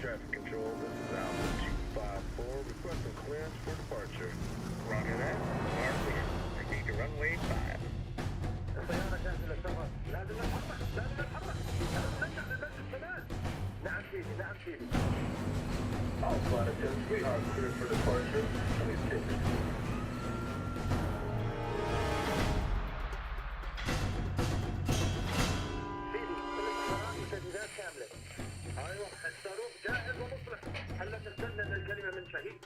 traffic control. This is Alpha 254 requesting clearance for departure. Roger that. Are clear. Proceed to runway 5. الطيارة جاهزة للسفر. لازم نتحرك. لازم نتحرك. لازم نرجع للمسجد كمان. نعم سيدي. نعم سيدي. Alpha 2 are clear for departure. Please take it. ايوه الصاروخ جاهز ومصلح. هلا تستنى ان الكلمه من شهيد.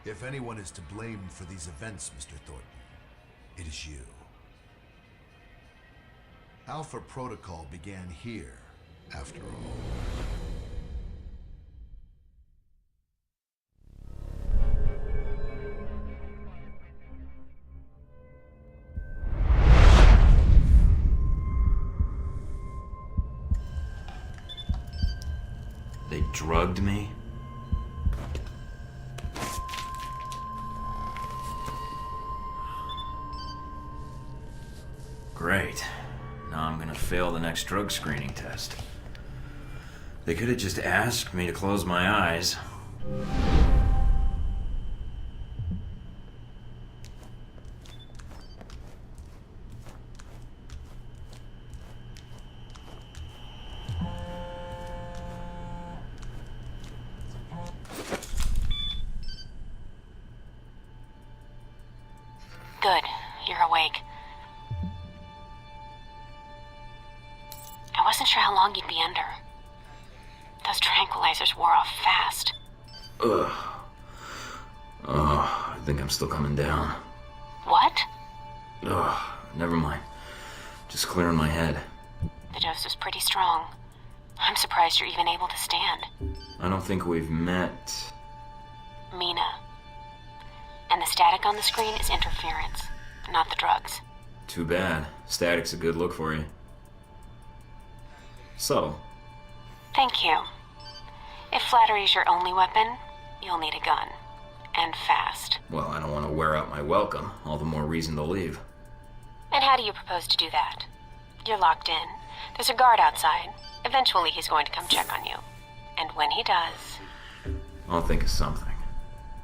If anyone is to blame for these events, Mr. Thornton, it is you. Alpha Protocol began here, after all. They drugged me? Great. Now I'm gonna fail the next drug screening test. They could have just asked me to close my eyes. Good. You're awake. I wasn't sure how long you'd be under. Those tranquilizers wore off fast. Ugh. Oh, I think I'm still coming down. What? Ugh, never mind. Just clearing my head. The dose was pretty strong. I'm surprised you're even able to stand. I don't think we've met. Mina. And the static on the screen is interference, not the drugs. Too bad. Static's a good look for you. Subtle. Thank you. If flattery's your only weapon, you'll need a gun. And fast. Well, I don't want to wear out my welcome. All the more reason to leave. And how do you propose to do that? You're locked in. There's a guard outside. Eventually he's going to come check on you. And when he does... I'll think of something.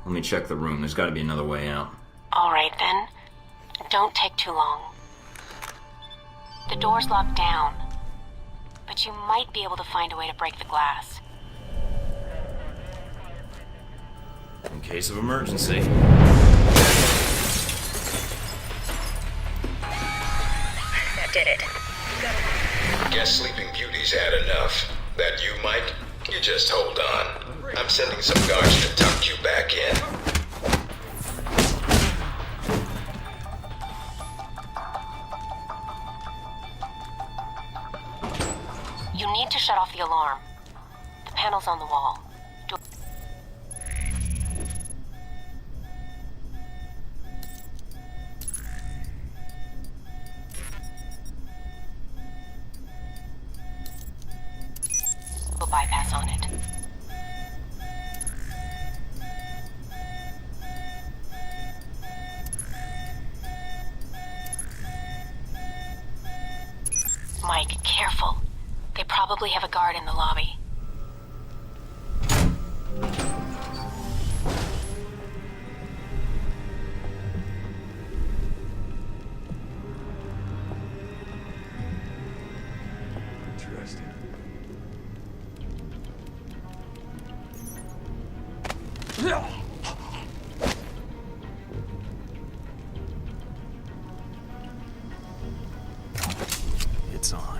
Let me check the room. There's got to be another way out. All right, then. Don't take too long. The door's locked down. But you might be able to find a way to break the glass. In case of emergency. That did it. Guess Sleeping Beauty's had enough. That you, Mike? You just hold on. I'm sending some guards to tuck you back in. You need to shut off the alarm. The panel's on the wall. A bypass on it. Mike, careful. They probably have a guard in the lobby. It's on.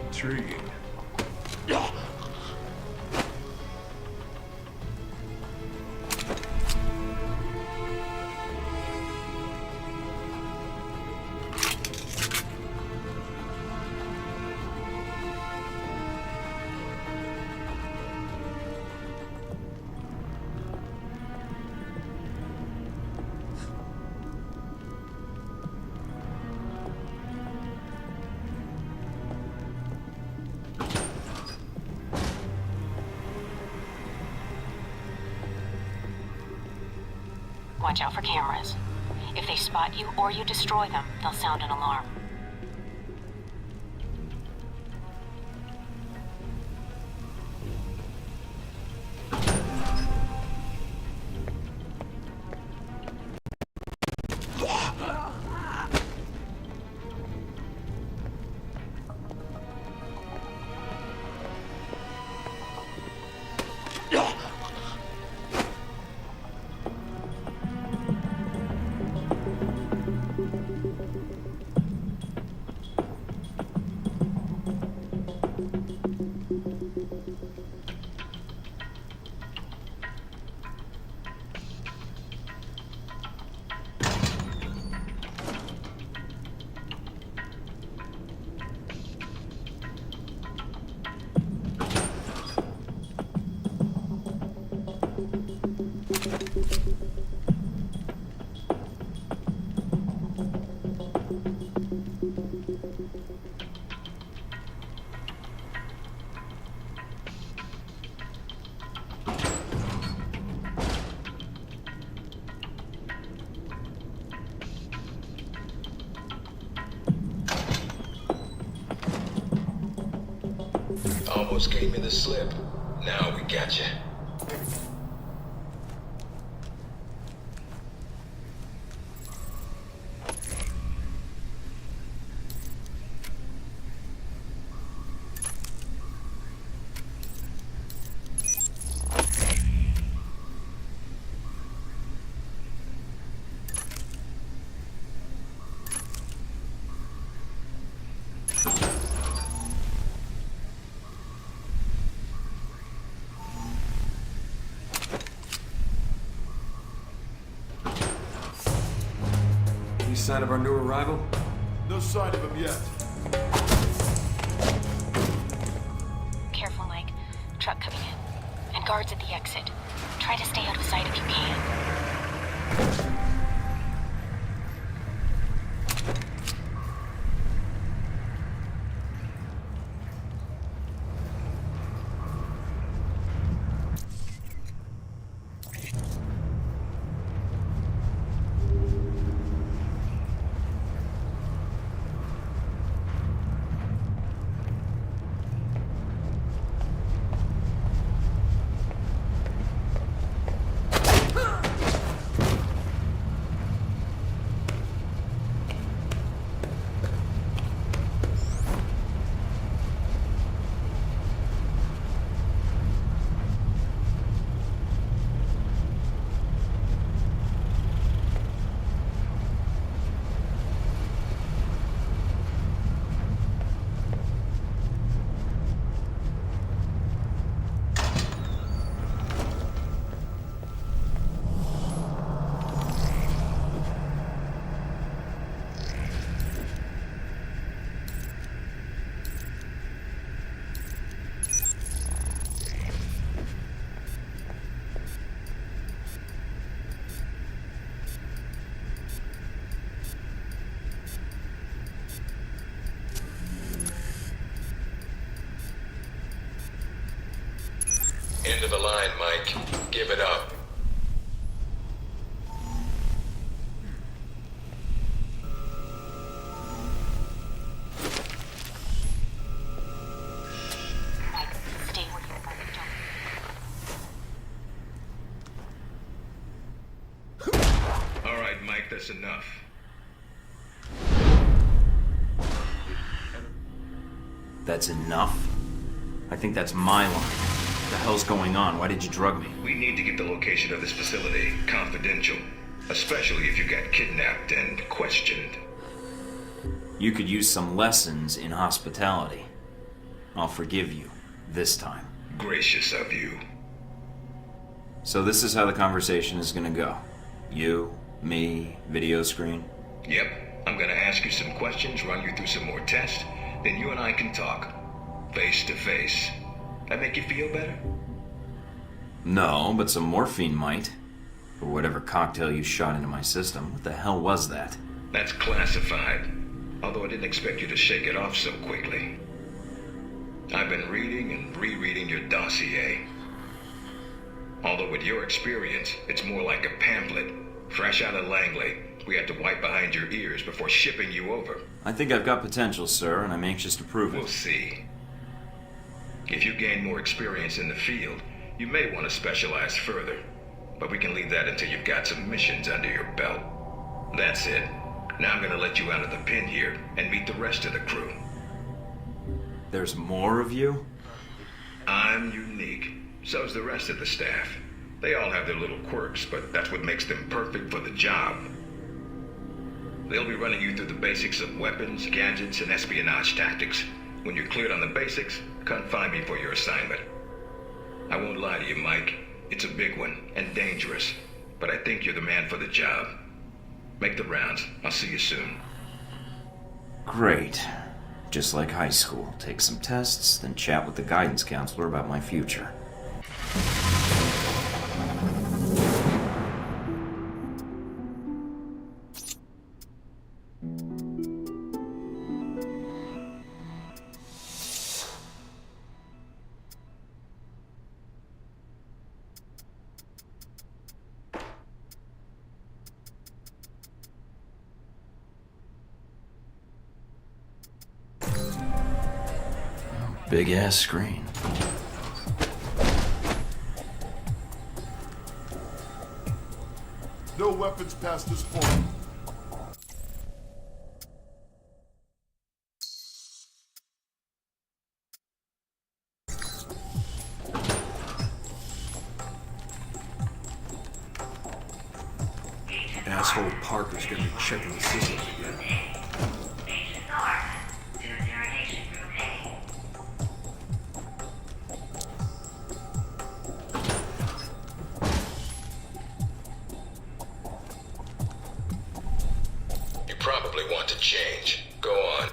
Intriguing. Watch out for cameras. If they spot you or you destroy them, they'll sound an alarm. Almost gave me the slip. Now we got you. Any sign of our new arrival? No sign of him yet. Careful, Mike. Truck coming in. And guards at the exit. Try to stay out of sight if you can. right, Mike, that's enough. That's enough? I think that's my line. What the hell's going on? Why did you drug me? We need to get the location of this facility confidential, especially if you got kidnapped and questioned. You could use some lessons in hospitality. I'll forgive you. This time. Gracious of you. So this is how the conversation is gonna go. You, me, video screen. Yep, I'm gonna ask you some questions, run you through some more tests, then you and I can talk. Face to face. That make you feel better? No, but some morphine might. Or whatever cocktail you shot into my system. What the hell was that? That's classified. Although I didn't expect you to shake it off so quickly. I've been reading and rereading your dossier. Although with your experience, it's more like a pamphlet. Fresh out of Langley, we had to wipe behind your ears before shipping you over. I think I've got potential, sir, and I'm anxious to prove We'll it. see. If you gain more experience in the field, you may want to specialize further. But we can leave that until you've got some missions under your belt. That's it. Now I'm gonna let you out of the pen here and meet the rest of the crew. There's more of you? I'm unique. So's the rest of the staff. They all have their little quirks, but that's what makes them perfect for the job. They'll be running you through the basics of weapons, gadgets, and espionage tactics. When you're cleared on the basics, come find me for your assignment. I won't lie to you, Mike. It's a big one, and dangerous. But I think you're the man for the job. Make the rounds. I'll see you soon. Great. Just like high school. Take some tests, then chat with the guidance counselor about my future. Big ass screen. No weapons past this point. Asshole Parker's gonna be checking the system again. You probably want to change. Go on.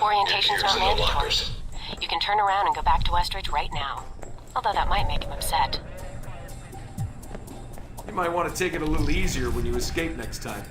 Orientation's not Here's the mandatory. lockers. You can turn around and go back to Westridge right now. Although that might make him upset. You might want to take it a little easier when you escape next time.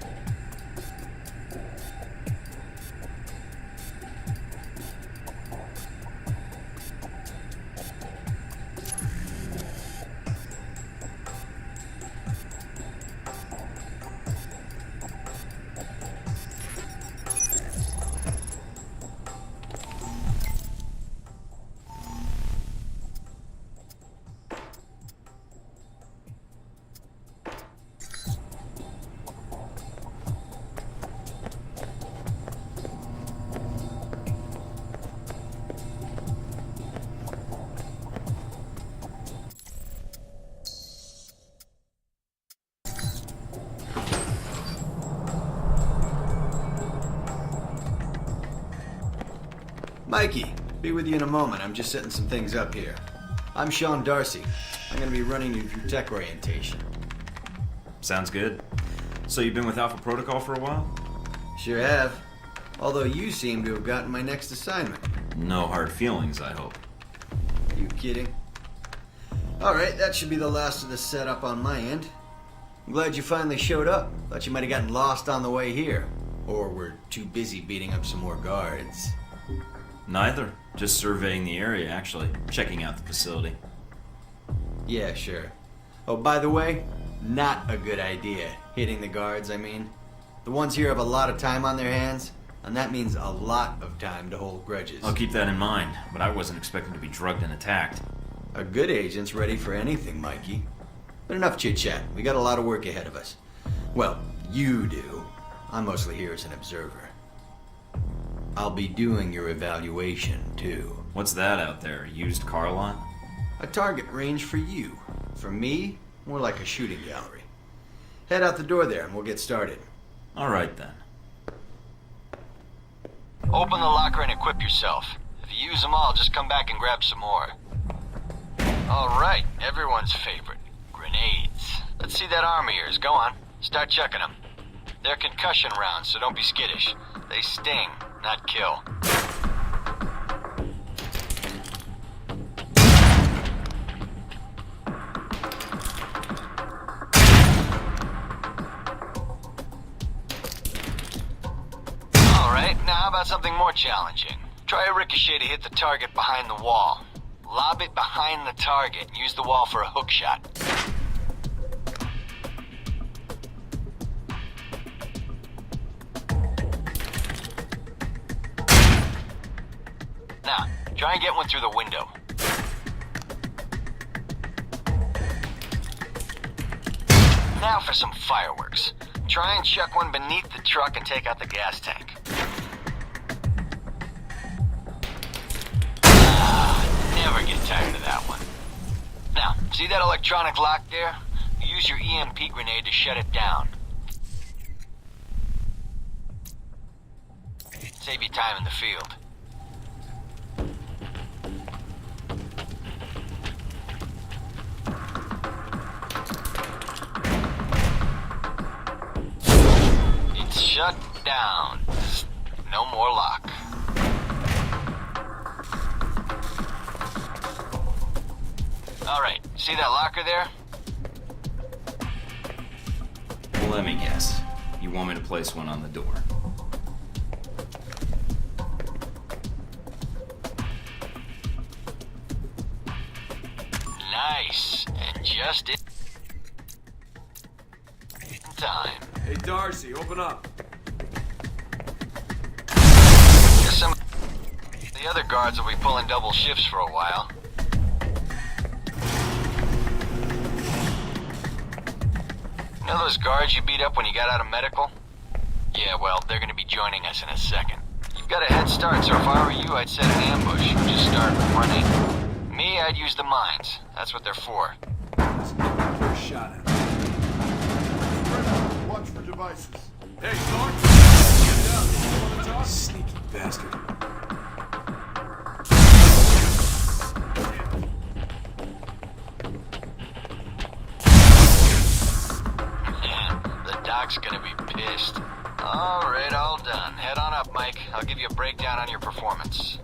Mikey, be with you in a moment. I'm just setting some things up here. I'm Sean Darcy. I'm going to be running you through tech orientation. Sounds good. So you've been with Alpha Protocol for a while? Sure have. Although you seem to have gotten my next assignment. No hard feelings, I hope. Are you kidding? Alright, that should be the last of the setup on my end. I'm glad you finally showed up. Thought you might have gotten lost on the way here. Or were too busy beating up some more guards. Neither. Just surveying the area, actually. Checking out the facility. Yeah, sure. Oh, by the way, not a good idea. Hitting the guards, I mean. The ones here have a lot of time on their hands, and that means a lot of time to hold grudges. I'll keep that in mind, but I wasn't expecting to be drugged and attacked. A good agent's ready for anything, Mikey. But enough chit-chat. We got a lot of work ahead of us. Well, you do. I'm mostly here as an observer. I'll be doing your evaluation, too. What's that out there? A used car lot? A target range for you. For me, more like a shooting gallery. Head out the door there and we'll get started. All right, then. Open the locker and equip yourself. If you use them all, just come back and grab some more. All right, everyone's favorite. Grenades. Let's see that arm of yours. Go on. Start checking them. They're concussion rounds, so don't be skittish. They sting, not kill. Alright, now how about something more challenging? Try a ricochet to hit the target behind the wall. Lob it behind the target and use the wall for a hook shot. Now, try and get one through the window. Now for some fireworks. Try and chuck one beneath the truck and take out the gas tank. Never get tired of that one. Now, see that electronic lock there? Use your EMP grenade to shut it down. Save you time in the field. It's shut down. No more lock. All right, see that locker there? Well, let me guess. You want me to place one on the door? Nice, and just in time. Hey, Darcy, open up. Guess some the other guards will be pulling double shifts for a while. You know those guards you beat up when you got out of medical? Yeah, well, they're gonna be joining us in a second. You've got a head start, so if I were you, I'd set an ambush. Just start running. Me, I'd use the mines. That's what they're for. First shot at him. Watch for devices. Hey, Thornton! Get down. You want to talk? Sneaky bastard. The doc's gonna be pissed. All right, all done. Head on up, Mike. I'll give you a breakdown on your performance.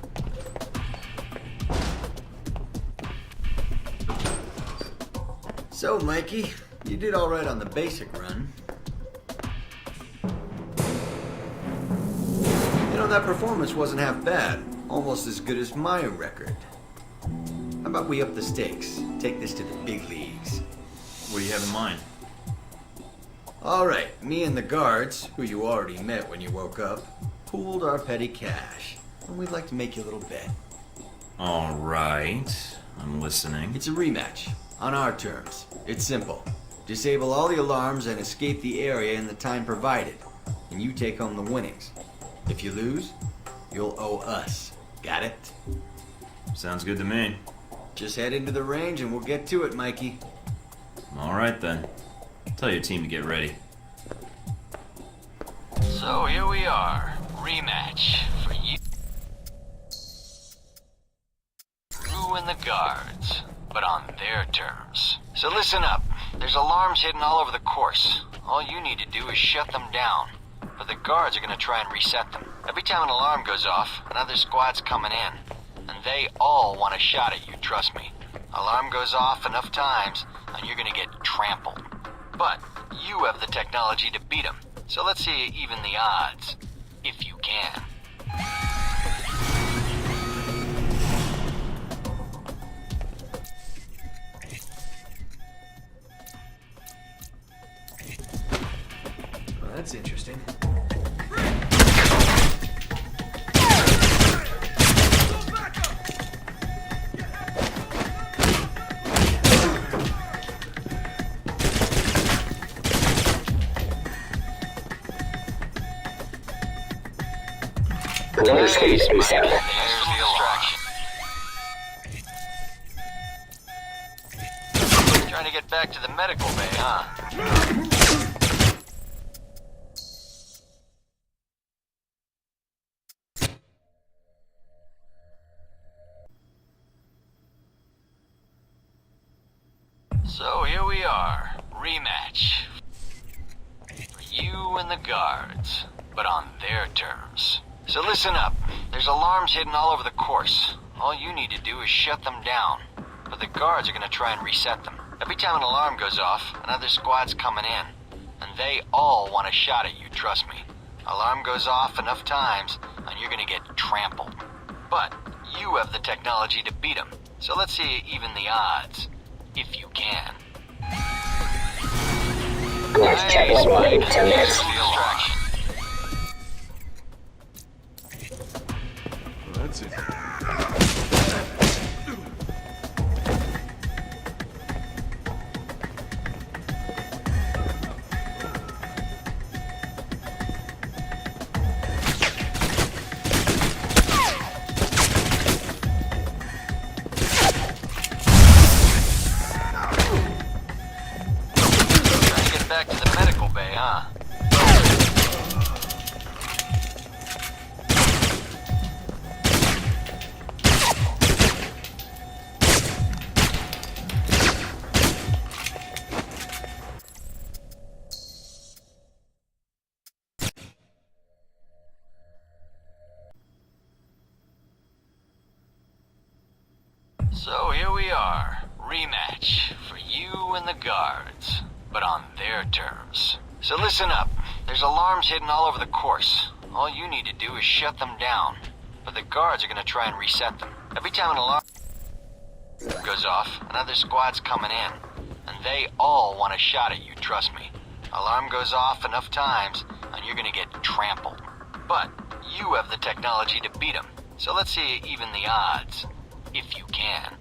So, Mikey, you did all right on the basic run. You know, that performance wasn't half bad. Almost as good as my record. How about we up the stakes? Take this to the big leagues. What do you have in mind? All right, me and the guards, who you already met when you woke up, pooled our petty cash. And we'd like to make you a little bet. All right. I'm listening. It's a rematch. On our terms. It's simple. Disable all the alarms and escape the area in the time provided. And you take home the winnings. If you lose, you'll owe us. Got it? Sounds good to me. Just head into the range and we'll get to it, Mikey. All right, then. Tell your team to get ready. So here we are. Rematch for you. You and the guards, but on their terms. So listen up. There's alarms hidden all over the course. All you need to do is shut them down. But the guards are going to try and reset them. Every time an alarm goes off, another squad's coming in. And they all want a shot at you, trust me. Alarm goes off enough times, and you're going to get trampled. But you have the technology to beat them. So let's see you even the odds. If you can. That's interesting. No escape, There's the distraction. Trying to get back to the medical bay, huh? So here we are, rematch. For you and the guards, but on their terms. So listen up, there's alarms hidden all over the course. All you need to do is shut them down. But the guards are gonna try and reset them. Every time an alarm goes off, another squad's coming in. And they all want a shot at you, trust me. Alarm goes off enough times, and you're gonna get trampled. But you have the technology to beat them. So let's see you even the odds. If you can. Next checkpoint will be 10 minutes. Distraction. That's it. Trying to get back to the medical bay, huh? So here we are, rematch for you and the guards, but on their terms. So listen up, there's alarms hidden all over the course. All you need to do is shut them down, but the guards are gonna try and reset them. Every time an alarm goes off, another squad's coming in, and they all want a shot at you, trust me. Alarm goes off enough times, and you're gonna get trampled. But you have the technology to beat them, so let's see you even the odds. If you can.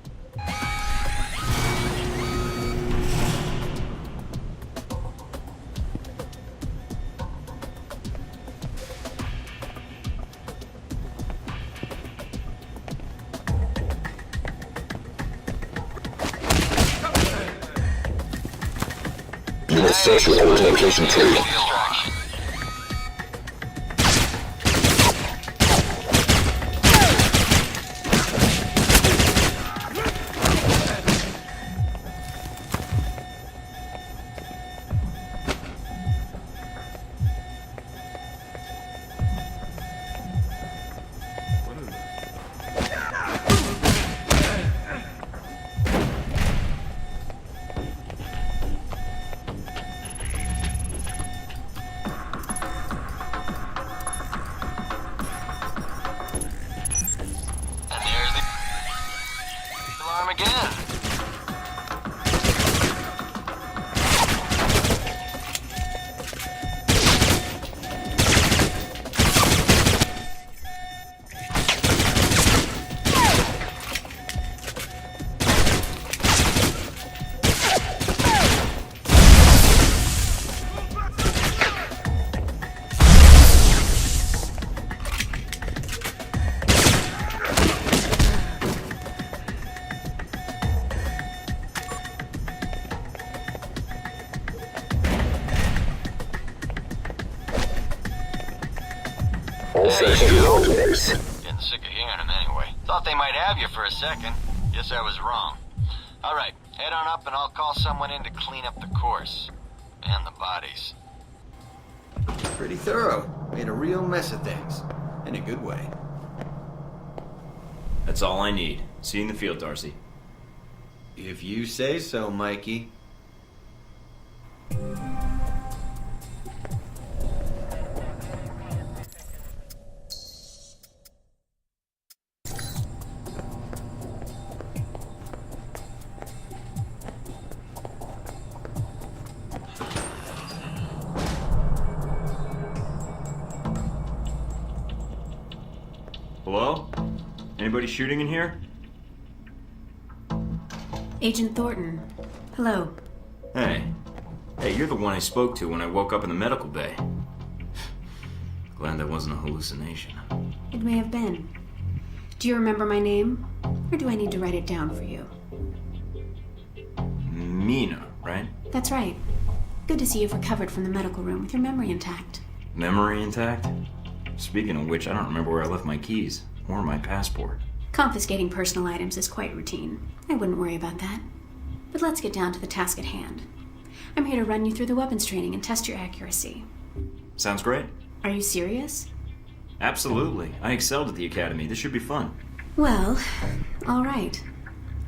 New station at location 2. Distraction. And there's the alarm again. All stations report to base. Getting sick of hearing them anyway. Thought they might have you for a second. Guess I was wrong. Alright, head on up and I'll call someone in to clean up the course. And the bodies. Pretty thorough. Made a real mess of things. In a good way. That's all I need. See you in the field, Darcy. If you say so, Mikey. Anybody shooting in here? Agent Thornton. Hello. Hey. Hey, you're the one I spoke to when I woke up in the medical bay. Glad that wasn't a hallucination. It may have been. Do you remember my name? Or do I need to write it down for you? Mina, right? That's right. Good to see you've recovered from the medical room with your memory intact. Memory intact? Speaking of which, I don't remember where I left my keys. Or my passport. Confiscating personal items is quite routine. I wouldn't worry about that. But let's get down to the task at hand. I'm here to run you through the weapons training and test your accuracy. Sounds great. Are you serious? Absolutely. I excelled at the academy. This should be fun. Well, all right.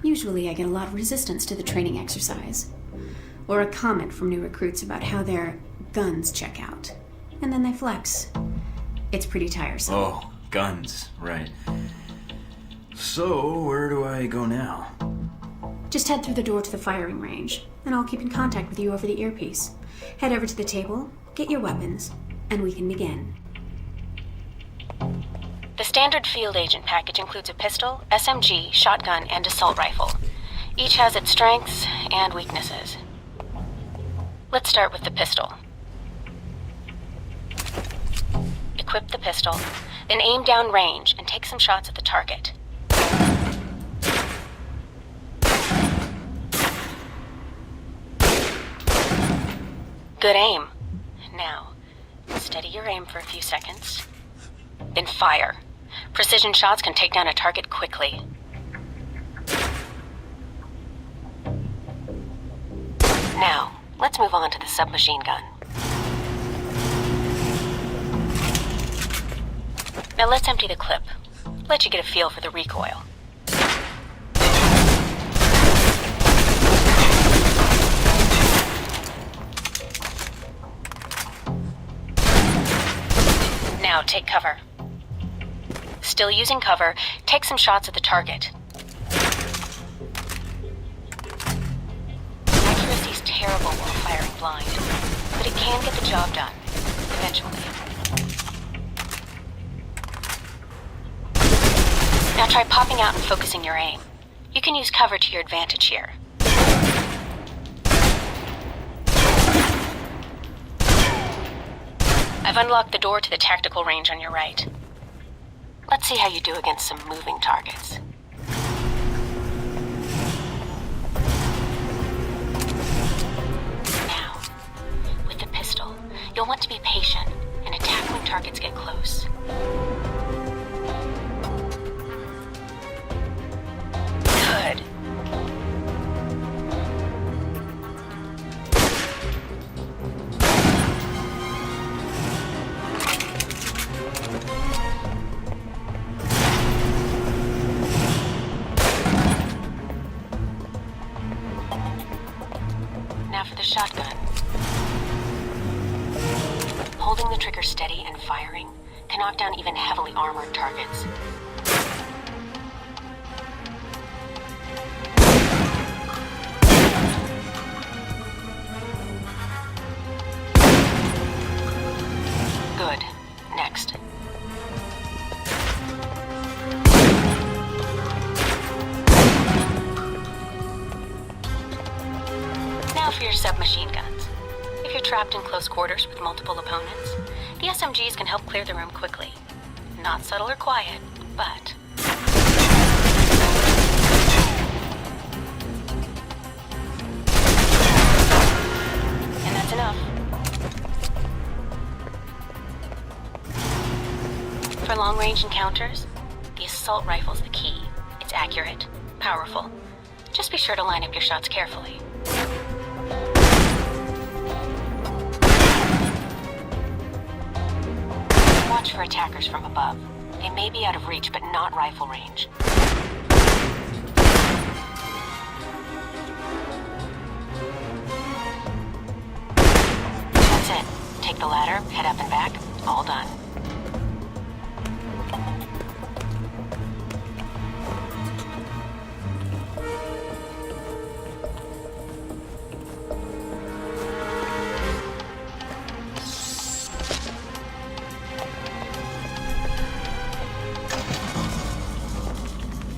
Usually I get a lot of resistance to the training exercise. Or a comment from new recruits about how their guns check out. And then they flex. It's pretty tiresome. Oh, guns. Right. So, where do I go now? Just head through the door to the firing range, and I'll keep in contact with you over the earpiece. Head over to the table, get your weapons, and we can begin. The standard field agent package includes a pistol, SMG, shotgun, and assault rifle. Each has its strengths and weaknesses. Let's start with the pistol. Equip the pistol, then aim down range and take some shots at the target. Good aim. Now, steady your aim for a few seconds. Then fire. Precision shots can take down a target quickly. Now, let's move on to the submachine gun. Now let's empty the clip. Let you get a feel for the recoil. Now take cover. Still using cover, take some shots at the target. Accuracy's terrible while firing blind, but it can get the job done, eventually. Now try popping out and focusing your aim. You can use cover to your advantage here. I've unlocked the door to the tactical range on your right. Let's see how you do against some moving targets. Now, with the pistol, you'll want to be patient and attack when targets get close. Good. Now for the shotgun. Holding the trigger steady and firing can knock down even heavily armored targets. Good. Next. Now for your submachine guns. If you're trapped in close quarters with multiple opponents, the SMGs can help clear the room quickly. Not subtle or quiet, but... And that's enough. For long-range encounters, the assault rifle's the key. It's accurate, powerful. Just be sure to line up your shots carefully. Watch for attackers from above. They may be out of reach, but not rifle range. That's it. Take the ladder, head up and back. All done.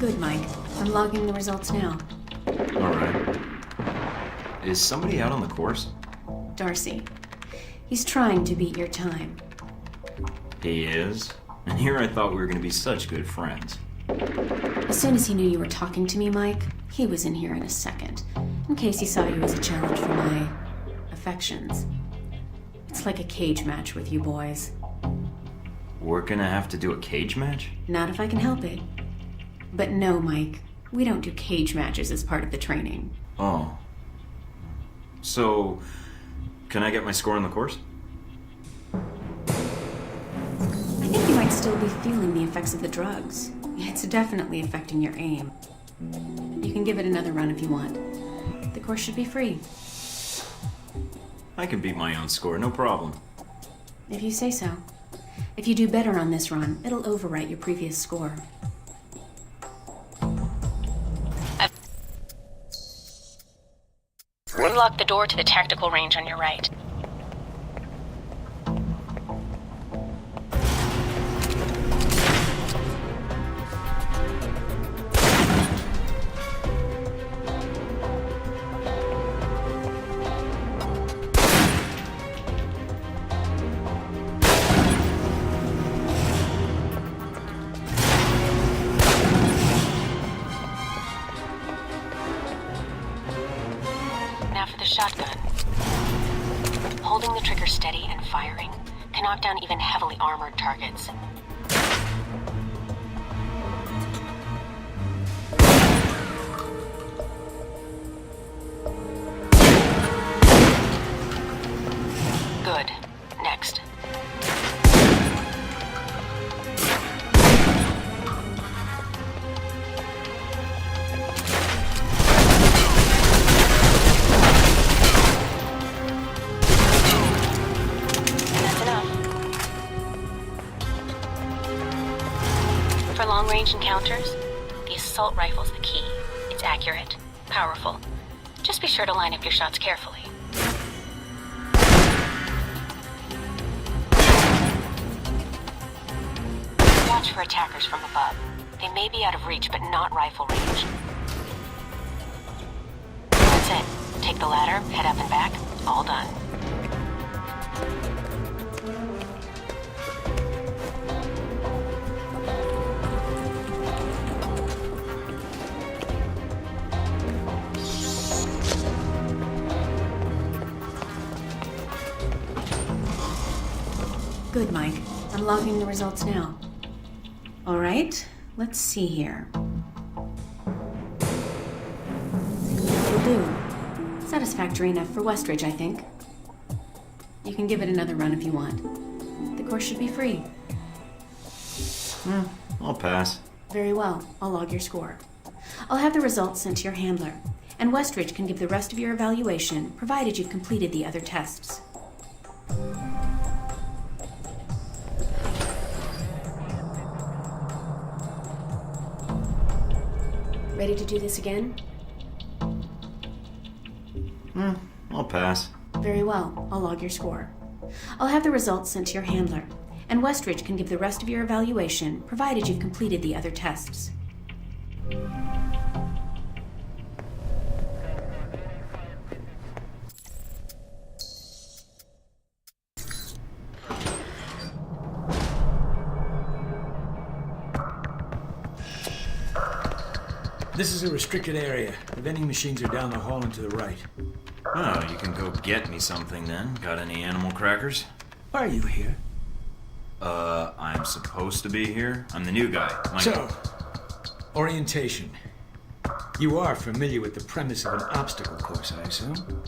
Good, Mike. I'm logging the results now. Alright. Is somebody out on the course? Darcy. He's trying to beat your time. He is? And here I thought we were going to be such good friends. As soon as he knew you were talking to me, Mike, he was in here in a second, in case he saw you as a challenge for my affections. It's like a cage match with you boys. We're gonna have to do a cage match? Not if I can help it. But no, Mike, we don't do cage matches as part of the training. Oh. So, can I get my score on the course? I think you might still be feeling the effects of the drugs. It's definitely affecting your aim. You can give it another run if you want. The course should be free. I can beat my own score, no problem. If you say so. If you do better on this run, it'll overwrite your previous score. Unlock the door to the tactical range on your right. Shotgun. Holding the trigger steady and firing can knock down even heavily armored targets. Good. Next. For long-range encounters, the assault rifle's the key. It's accurate, powerful. Just be sure to line up your shots carefully. Watch for attackers from above. They may be out of reach, but not rifle range. That's it. Take the ladder, head up and back. All done. Good, Mike. I'm logging the results now. All right, let's see here. Will do. Satisfactory enough for Westridge, I think. You can give it another run if you want. The course should be free. I'll pass. Very well. I'll log your score. I'll have the results sent to your handler, and Westridge can give the rest of your evaluation, provided you've completed the other tests. Ready to do this again? I'll pass. Very well. I'll log your score. I'll have the results sent to your handler, and Westridge can give the rest of your evaluation, provided you've completed the other tests. This is a restricted area. The vending machines are down the hall and to the right. Oh, you can go get me something then. Got any animal crackers? Why are you here? I'm supposed to be here. I'm the new guy. So, orientation. You are familiar with the premise of an obstacle course, I assume?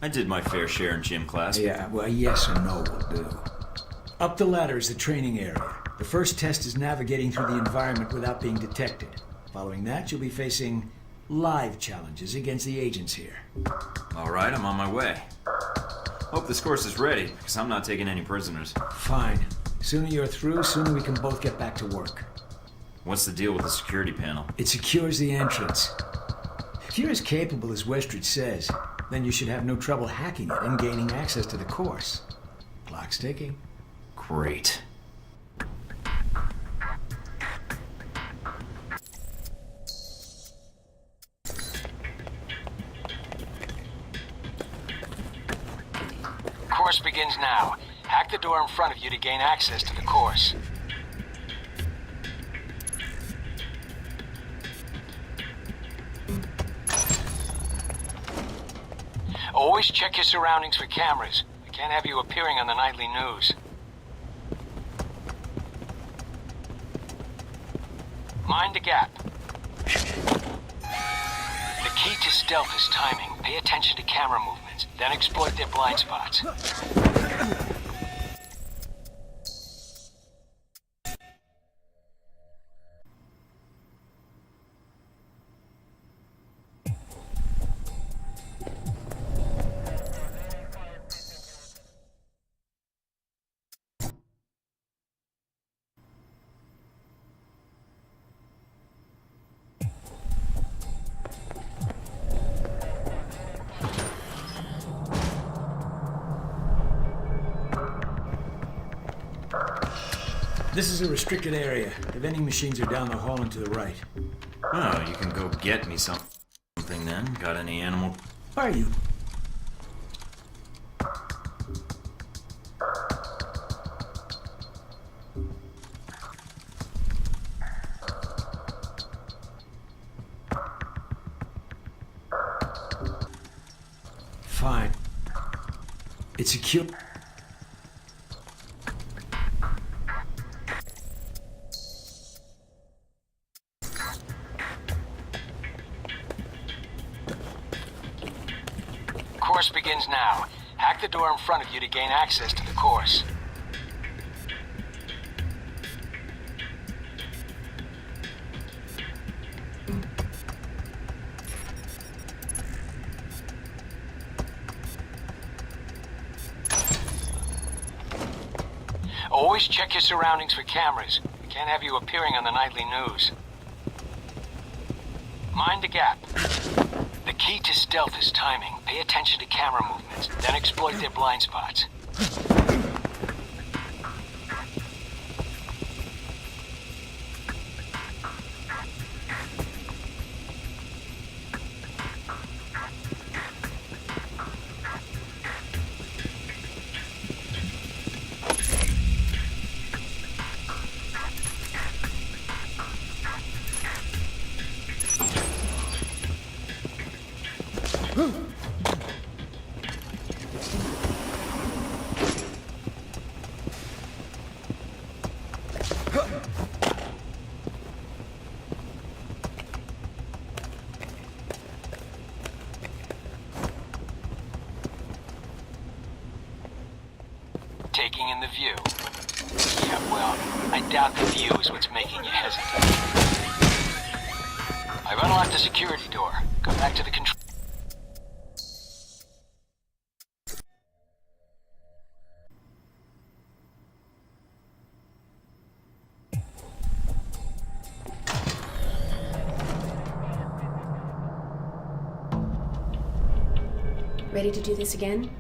I did my fair share in gym class. Yeah, well, yes or no will do. Up the ladder is the training area. The first test is navigating through the environment without being detected. Following that, you'll be facing live challenges against the agents here. All right, I'm on my way. Hope this course is ready, because I'm not taking any prisoners. Fine. Sooner you're through, sooner we can both get back to work. What's the deal with the security panel? It secures the entrance. If you're as capable as Westridge says, then you should have no trouble hacking it and gaining access to the course. Clock's ticking. Great. Course begins now. Hack the door in front of you to gain access to the course. Always check your surroundings for cameras. We can't have you appearing on the nightly news. Mind the gap. The key to stealth is timing. Pay attention to camera movements, then exploit their blind spots. This is a restricted area. The vending machines are down the hall and to the right. Oh, you can go get me something then. Got any animal? Are you? Fine. It's secure. Course begins now. Hack the door in front of you to gain access to the course. Always check your surroundings for cameras. We can't have you appearing on the nightly news. Mind the gap. The key to stealth is timing. Pay attention to camera movements, then exploit their blind spots. Taking in the view. Yeah, well, I doubt the view is what's making you hesitate. I've unlocked the security door. Come back to the control. Ready to do this again?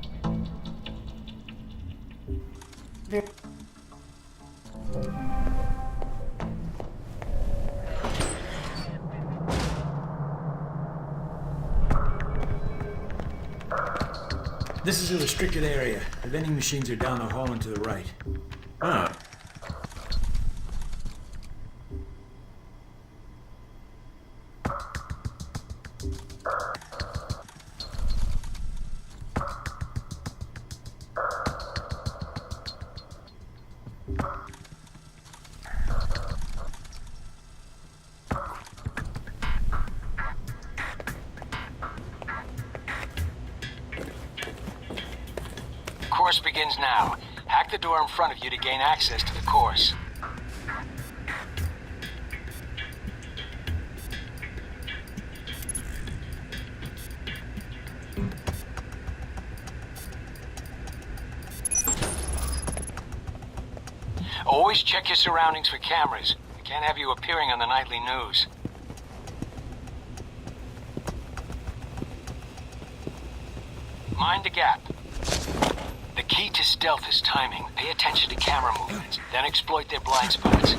This is a restricted area. The vending machines are down the hall and to the right. Oh. Course begins now. Hack the door in front of you to gain access to the course. Always check your surroundings for cameras. We can't have you appearing on the nightly news. Mind the gap. The key to stealth is timing. Pay attention to camera movements, then exploit their blind spots.